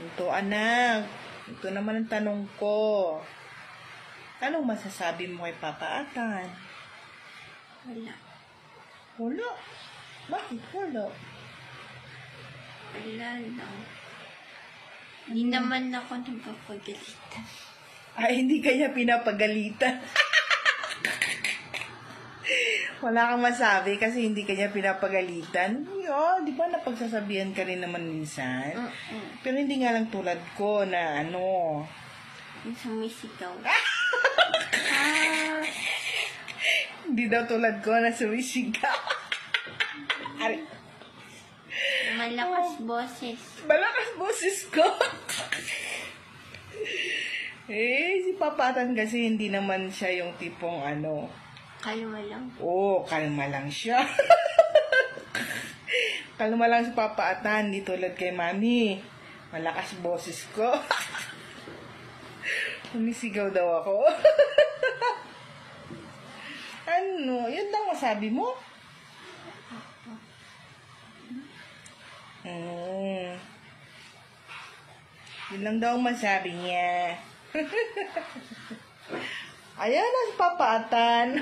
Ito, anak. Ito naman ang tanong ko. Anong masasabi mo kay Papa Atan? Wala. Wala. Bakit wala? Wala lang. Hindi naman ako napapagalitan. Ay, hindi kanya pinapagalitan. Wala kang masabi kasi hindi kanya pinapagalitan. Yo, di ba napagsasabihan ka rin naman minsan? Pero hindi nga lang tulad ko na ano. Yung sumisigaw. Hindi daw tulad ko na sumisigaw. Ari. Malakas boses. Malakas boses ko. Si Papatan kasi hindi naman siya yung tipong ano. Kalma lang. Oo, kalma lang siya. Kalma lang si Papa Atan, di tulad kay Mami. Malakas boses ko. Umisigaw daw ako. Ano? Yun lang masabi mo? Yun lang daw masabi niya. Ayan na si Papa Atan.